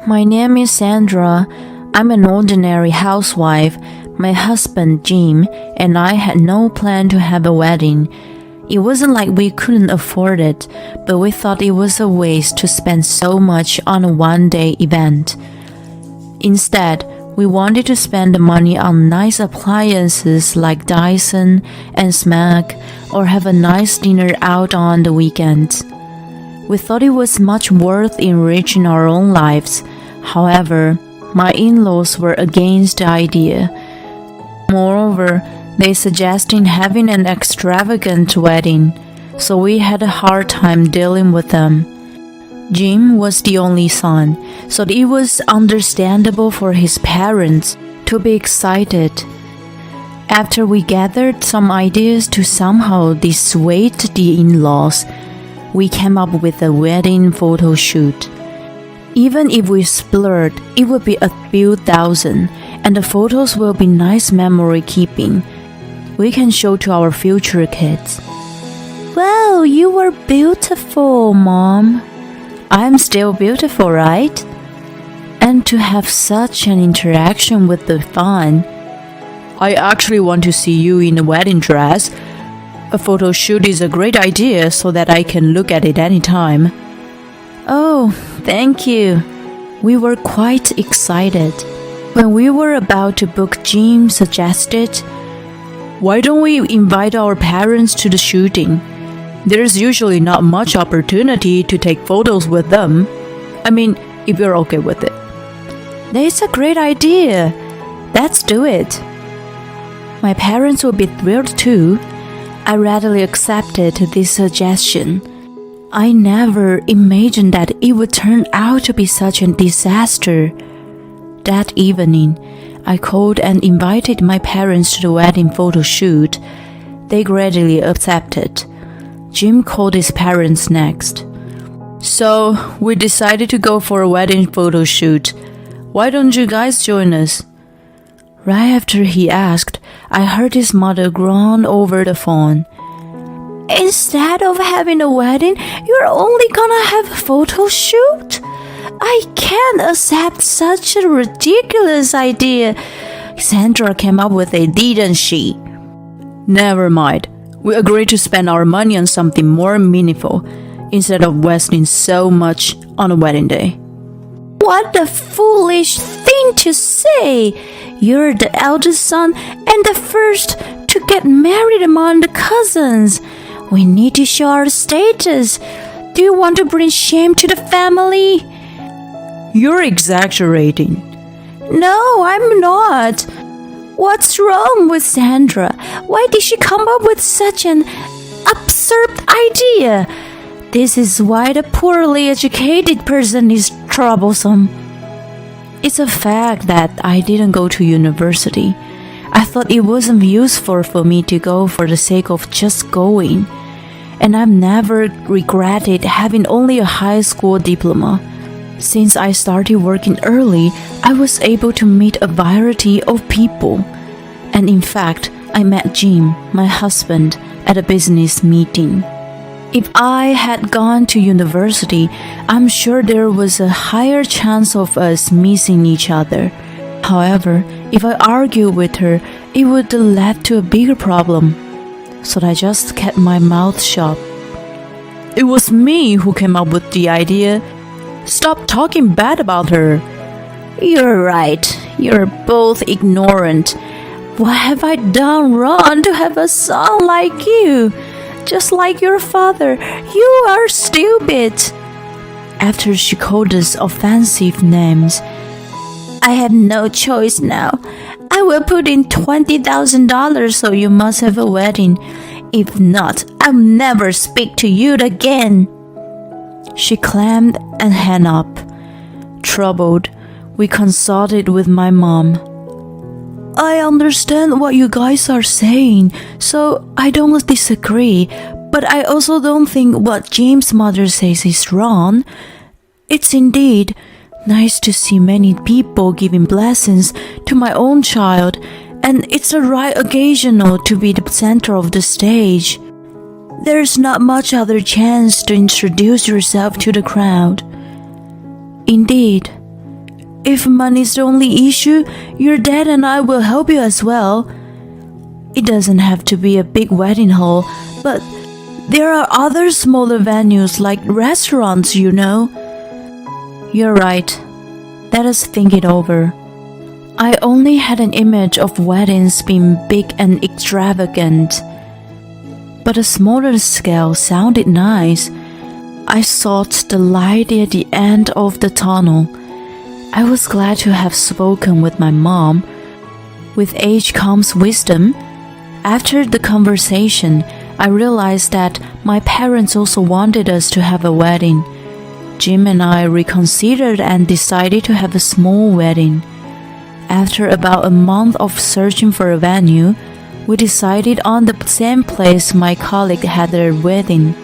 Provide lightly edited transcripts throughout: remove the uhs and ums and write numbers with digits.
My name is Sandra. I'm an ordinary housewife. My husband, Jim, and I had no plan to have a wedding. It wasn't like we couldn't afford it, but we thought it was a waste to spend so much on a one-day event. Instead, we wanted to spend the money on nice appliances like Dyson and Smack, or have a nice dinner out on the weekend. We thought it was much worth enriching our own lives. However, my in-laws were against the idea. Moreover, they suggested having an extravagant wedding, so we had a hard time dealing with them. Jim was the only son, so it was understandable for his parents to be excited. After we gathered some ideas to somehow dissuade the in-laws, we came up with a wedding photo shoot. Even if we splurged, it would be a few thousand, and the photos will be nice memory keeping. We can show to our future kids. Wow, you were beautiful, Mom. I'm still beautiful, right? And to have such an interaction with the fun. I actually want to see you in a wedding dress. A photo shoot is a great idea so that I can look at it anytime. Oh, thank you. We were quite excited. When we were about to book, Jim suggested, why don't we invite our parents to the shooting? There's usually not much opportunity to take photos with them. I mean, if you're okay with it. That's a great idea. Let's do it. My parents will be thrilled too. I readily accepted this suggestion. I never imagined that it would turn out to be such a disaster. That evening, I called and invited my parents to the wedding photo shoot. They gradually accepted. Jim called his parents next. So, we decided to go for a wedding photo shoot. Why don't you guys join us? Right after he asked, I heard his mother groan over the phone. Instead of having a wedding, you're only gonna have a photo shoot? I can't accept such a ridiculous idea. Sandra came up with it, didn't she? Never mind. We agreed to spend our money on something more meaningful, instead of wasting so much on a wedding day. What a foolish thing to say! You're the eldest son and the first to get married among the cousins. We need to show our status. Do you want to bring shame to the family? You're exaggerating. No, I'm not. What's wrong with Sandra? Why did she come up with such an absurd idea? This is why the poorly educated person is troublesome. It's a fact that I didn't go to university. I thought it wasn't useful for me to go for the sake of just going. And I've never regretted having only a high school diploma. Since I started working early, I was able to meet a variety of people. And in fact, I met Jim, my husband, at a business meeting. If I had gone to university, I'm sure there was a higher chance of us missing each other. However, if I argued with her, it would have led to a bigger problem. So I just kept my mouth shut. It was me who came up with the idea. Stop talking bad about her. You're right. You're both ignorant. What have I done wrong to have a son like you? Just like your father, you are stupid. After she called us offensive names, I have no choice now. I will put in $20,000 so you must have a wedding. If not, I'll never speak to you again. She clamped and hung up. Troubled, we consulted with my mom. I understand what you guys are saying, so I don't disagree, but I also don't think what James' mother says is wrong. It's indeed nice to see many people giving blessings to my own child, and it's a right occasional to be the center of the stage. There's not much other chance to introduce yourself to the crowd. Indeed, If money's the only issue, your dad and I will help you as well. It doesn't have to be a big wedding hall, but there are other smaller venues like restaurants, you know. You're right. Let us think it over. I only had an image of weddings being big and extravagant, but a smaller scale sounded nice. I sought the light at the end of the tunnel. I was glad to have spoken with my mom. With age comes wisdom. After the conversation, I realized that my parents also wanted us to have a wedding. Jim and I reconsidered and decided to have a small wedding. After about a month of searching for a venue, we decided on the same place my colleague had their wedding.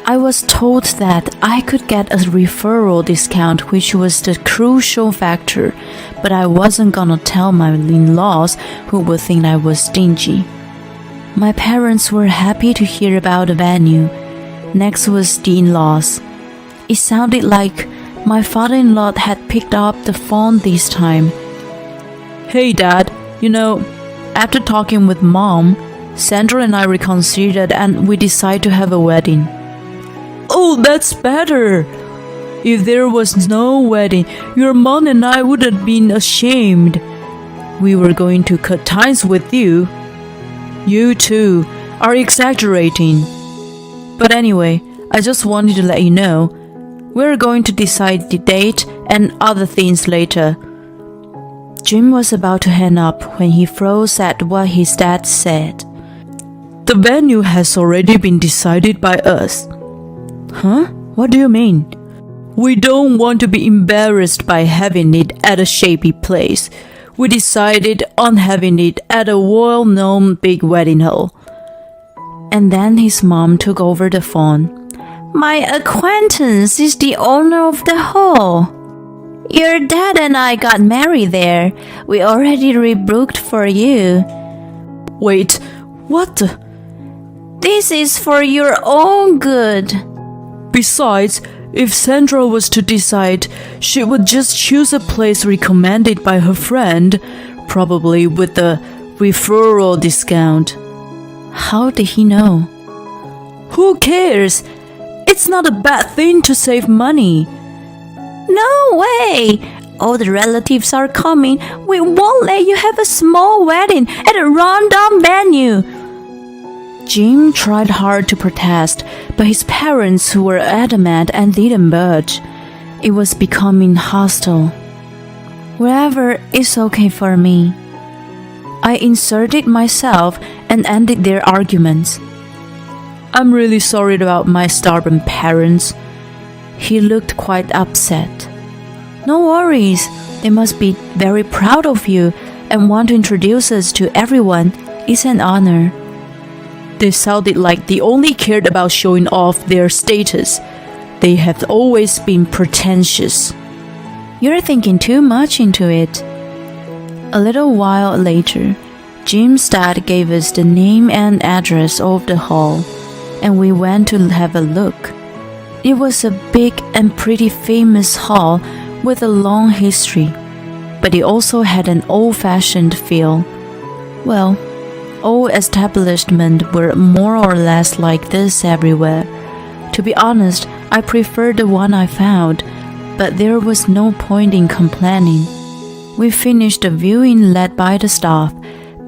I was told that I could get a referral discount, which was the crucial factor, but I wasn't gonna tell my in-laws, who would think I was stingy. My parents were happy to hear about the venue. Next was the in-laws. It sounded like my father-in-law had picked up the phone this time. Hey Dad, after talking with Mom, Sandra and I reconsidered and we decided to have a wedding. Oh, that's better. If there was no wedding, your mom and I would have been ashamed. We were going to cut ties with you. You two are exaggerating. But anyway, I just wanted to let you know, we're going to decide the date and other things later. Jim was about to hang up when he froze at what his dad said. The venue has already been decided by us. Huh? What do you mean? We don't want to be embarrassed by having it at a shabby place. We decided on having it at a well-known big wedding hall. And then his mom took over the phone. My acquaintance is the owner of the hall. Your dad and I got married there. We already rebooked for you. Wait, what? This is for your own good. Besides, if Sandra was to decide, she would just choose a place recommended by her friend, probably with a referral discount. How did he know? Who cares? It's not a bad thing to save money. No way! All the relatives are coming. We won't let you have a small wedding at a rundown venue. Jim tried hard to protest, but his parents were adamant and didn't budge. It was becoming hostile. Wherever is okay for me. I inserted myself and ended their arguments. I'm really sorry about my stubborn parents. He looked quite upset. No worries. They must be very proud of you and want to introduce us to everyone. It's an honor. They sounded like they only cared about showing off their status. They have always been pretentious. You're thinking too much into it. A little while later, Jim's dad gave us the name and address of the hall, and we went to have a look. It was a big and pretty famous hall with a long history, but it also had an old-fashioned feel. Well, all establishments were more or less like this everywhere. To be honest, I preferred the one I found, but there was no point in complaining. We finished the viewing led by the staff.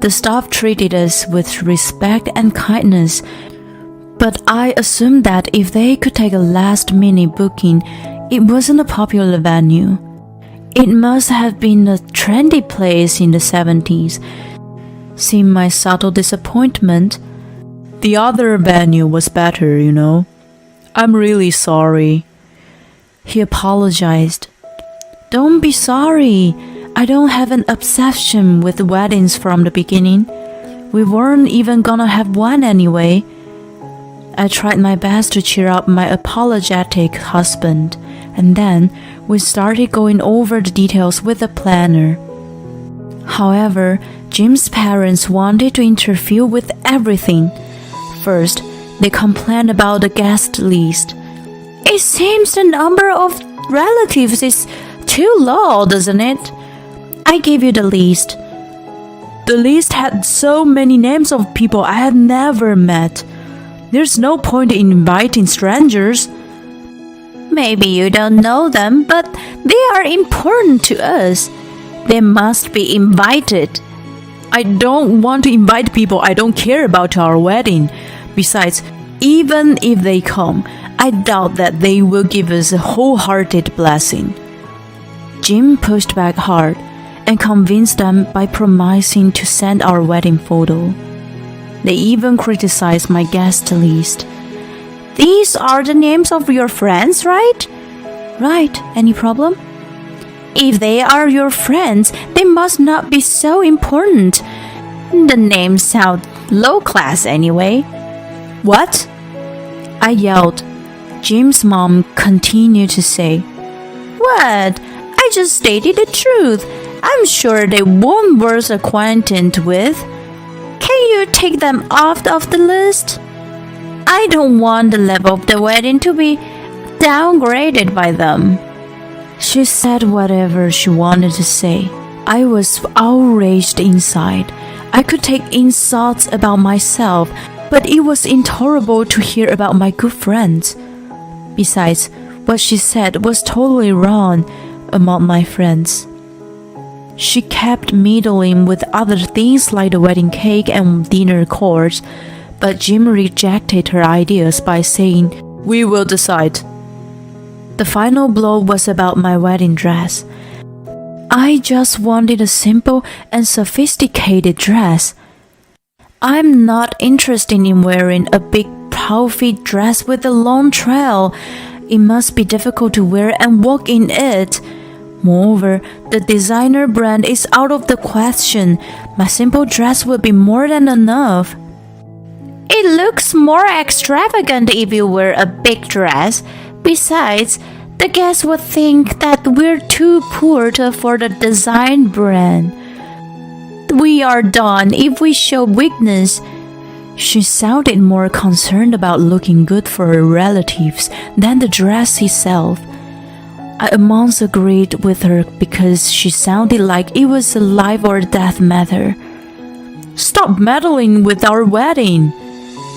The staff treated us with respect and kindness, but I assumed that if they could take a last-minute booking, it wasn't a popular venue. It must have been a trendy place in the 70s. Seeing my subtle disappointment, the other venue was better, I'm really sorry. He apologized. Don't be sorry. I don't have an obsession with weddings from the beginning. We weren't even gonna have one anyway. I tried my best to cheer up my apologetic husband, and then we started going over the details with the planner. However, Jim's parents wanted to interfere with everything. First, they complained about the guest list. It seems the number of relatives is too low, doesn't it? I gave you the list. The list had so many names of people I had never met. There's no point in inviting strangers. Maybe you don't know them, but they are important to us. They must be invited. I don't want to invite people I don't care about to our wedding. Besides, even if they come, I doubt that they will give us a wholehearted blessing. Jim pushed back hard and convinced them by promising to send our wedding photo. They even criticized my guest list. These are the names of your friends, right? Right. Any problem? If they are your friends, they must not be so important. The names sound low class anyway. What? I yelled. Jim's mom continued to say, What? I just stated the truth. I'm sure they won't worth acquainted with. Can you take them off of the list? I don't want the level of the wedding to be downgraded by them. She said whatever she wanted to say. I was outraged inside. I could take insults about myself, but it was intolerable to hear about my good friends. Besides, what she said was totally wrong among my friends. She kept meddling with other things like the wedding cake and dinner course, but Jim rejected her ideas by saying, We will decide. The final blow was about my wedding dress. I just wanted a simple and sophisticated dress. I'm not interested in wearing a big puffy dress with a long trail. It must be difficult to wear and walk in it. Moreover, the designer brand is out of the question. My simple dress will be more than enough. It looks more extravagant if you wear a big dress. Besides, the guests would think that we're too poor to afford a design brand. We are done if we show weakness. She sounded more concerned about looking good for her relatives than the dress itself. I at once agreed with her because she sounded like it was a life or death matter. Stop meddling with our wedding!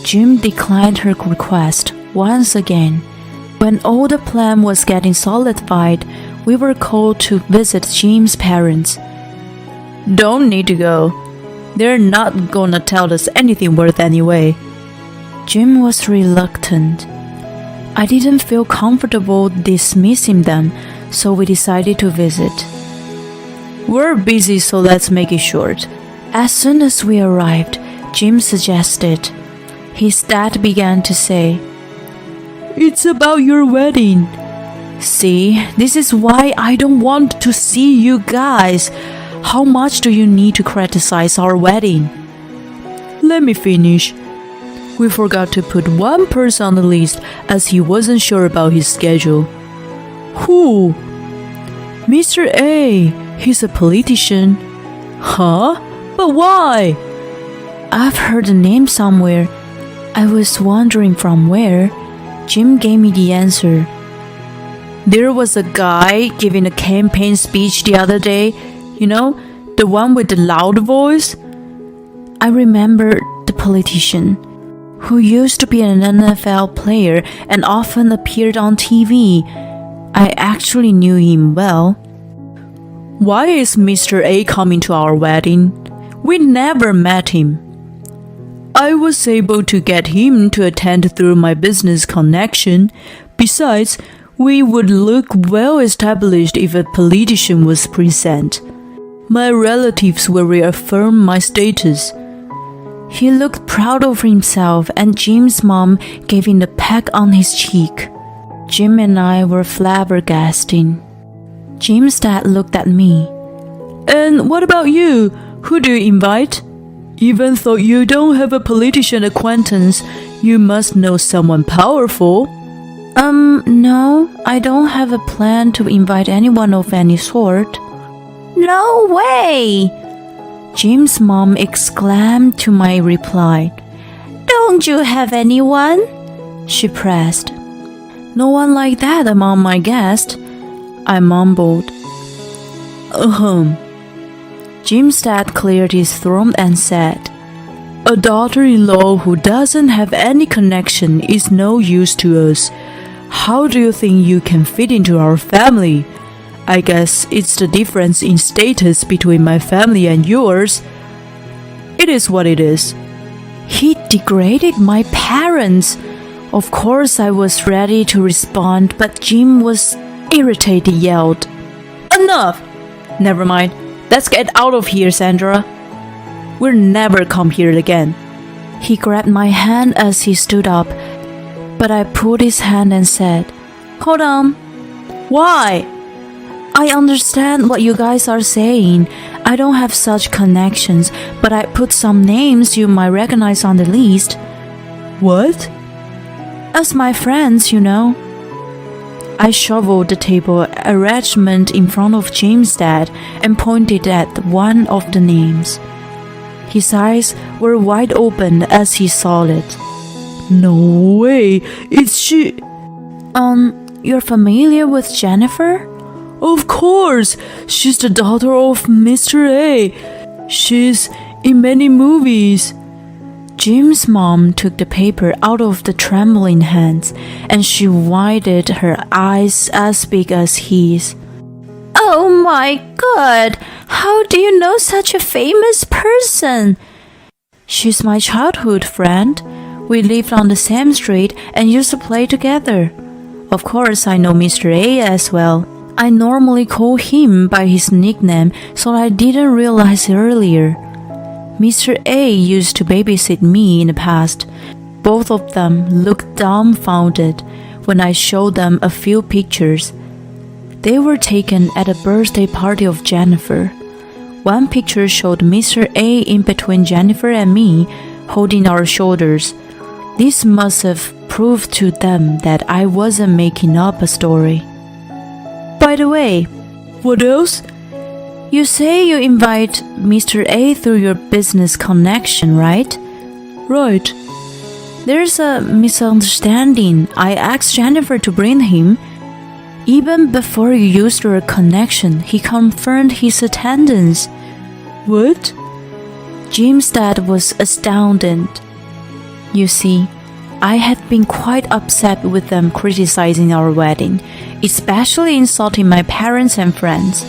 Jim declined her request once again. When all the plan was getting solidified, we were called to visit Jim's parents. Don't need to go. They're not gonna tell us anything worth anyway. Jim was reluctant. I didn't feel comfortable dismissing them, so we decided to visit. We're busy, so let's make it short. As soon as we arrived, Jim suggested. His dad began to say, It's about your wedding. See, this is why I don't want to see you guys. How much do you need to criticize our wedding? Let me finish. We forgot to put one person on the list as he wasn't sure about his schedule. Who? Mr. A. He's a politician. Huh? But why? I've heard the name somewhere. I was wondering from where. Jim gave me the answer. There was a guy giving a campaign speech the other day. You know, the one with the loud voice? I remembered the politician, who used to be an NFL player and often appeared on TV. I actually knew him well. Why is Mr. A coming to our wedding? We never met him. I was able to get him to attend through my business connection. Besides, we would look well established if a politician was present. My relatives will reaffirm my status. He looked proud of himself, and Jim's mom gave him a peck on his cheek. Jim and I were flabbergasted. Jim's dad looked at me. And what about you? Who do you invite? Even though you don't have a politician acquaintance, you must know someone powerful. No, I don't have a plan to invite anyone of any sort. No way! Jim's mom exclaimed to my reply. Don't you have anyone? She pressed. No one like that among my guests, I mumbled. Ahem. Jim's dad cleared his throat and said, "A daughter-in-law who doesn't have any connection is no use to us. How do you think you can fit into our family? I guess it's the difference in status between my family and yours. It is what it is." He degraded my parents. Of course, I was ready to respond, but Jim was irritated, yelled, "Enough! Never mind. Let's get out of here, Sandra. We'll never come here again." He grabbed my hand as he stood up, but I pulled his hand and said, "Hold on." "Why?" "I understand what you guys are saying. I don't have such connections, but I put some names you might recognize on the list." "What?" "As my friends, you know." I shoveled the table arrangement in front of Jim's dad and pointed at one of the names. His eyes were wide open as he saw it. "No way, it's she." You're familiar with Jennifer?" "Of course, she's the daughter of Mr. A. She's in many movies." Jim's mom took the paper out of the trembling hands, and she widened her eyes as big as his. "Oh my God! How do you know such a famous person?" "She's my childhood friend. We lived on the same street and used to play together. Of course, I know Mr. A as well. I normally call him by his nickname, so I didn't realize earlier. Mr. A used to babysit me in the past." Both of them looked dumbfounded when I showed them a few pictures. They were taken at a birthday party of Jennifer. One picture showed Mr. A in between Jennifer and me, holding our shoulders. This must have proved to them that I wasn't making up a story. "By the way, what else? You say you invite Mr. A through your business connection, right?" "Right." "There's a misunderstanding. I asked Jennifer to bring him. Even before you used your connection, he confirmed his attendance." "What?" Jim's dad was astounded. You see, I had been quite upset with them criticizing our wedding, especially insulting my parents and friends.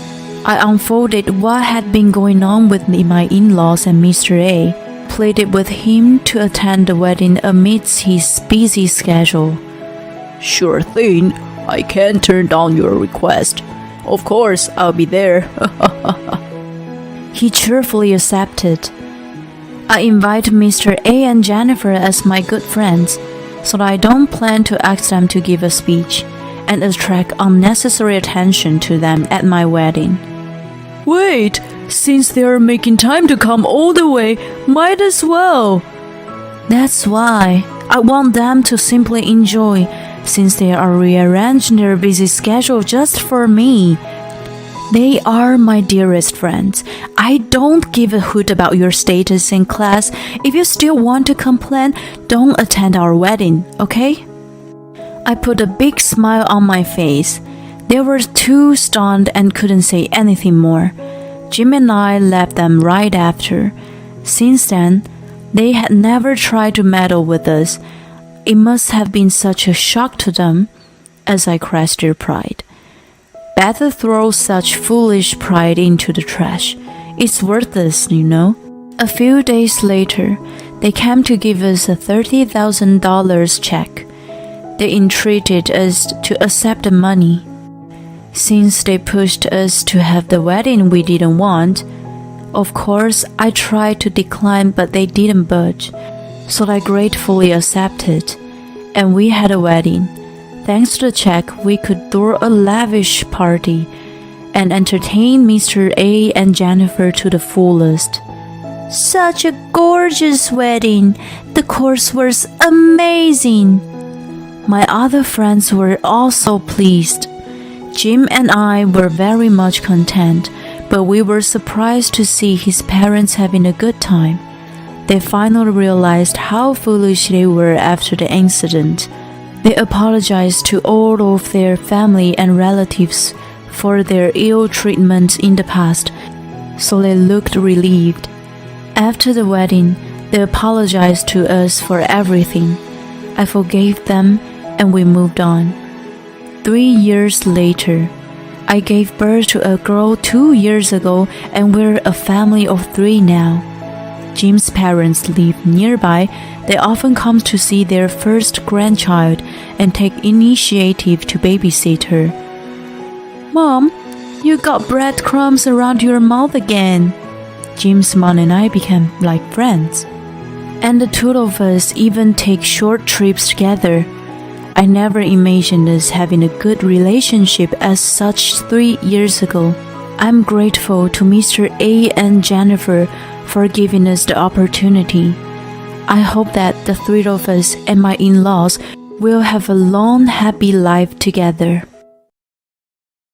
I unfolded what had been going on with my in-laws and Mr. A, pleaded with him to attend the wedding amidst his busy schedule. "Sure thing. I can't turn down your request. Of course, I'll be there." He cheerfully accepted. I invite Mr. A and Jennifer as my good friends, so I don't plan to ask them to give a speech and attract unnecessary attention to them at my wedding. "Wait, since they're making time to come all the way, might as well." "That's why. I want them to simply enjoy, since they are rearranging their busy schedule just for me. They are my dearest friends. I don't give a hoot about your status in class. If you still want to complain, don't attend our wedding, okay?" I put a big smile on my face. They were too stunned and couldn't say anything more. Jim and I left them right after. Since then, they had never tried to meddle with us. It must have been such a shock to them, as I crushed their pride. Better throw such foolish pride into the trash. It's worthless, you know. A few days later, they came to give us a $30,000 check. They entreated us to accept the money. Since they pushed us to have the wedding we didn't want, of course, I tried to decline, but they didn't budge, so I gratefully accepted, and we had a wedding. Thanks to the check, we could throw a lavish party and entertain Mr. A and Jennifer to the fullest. Such a gorgeous wedding! The course was amazing! My other friends were also pleased. Jim and I were very much content, but we were surprised to see his parents having a good time. They finally realized how foolish they were after the incident. They apologized to all of their family and relatives for their ill treatment in the past, so they looked relieved. After the wedding, they apologized to us for everything. I forgave them and we moved on. 3 years later, I gave birth to a girl 2 years ago and we're a family of 3 now. Jim's parents live nearby. They often come to see their first grandchild and take initiative to babysit her. Mom, you got breadcrumbs around your mouth again. Jim's mom and I became like friends. And the two of us even take short trips together. I never imagined us having a good relationship as such 3 years ago. I'm grateful to Mr. A and Jennifer for giving us the opportunity. I hope that the 3 of us and my in-laws will have a long, happy life together.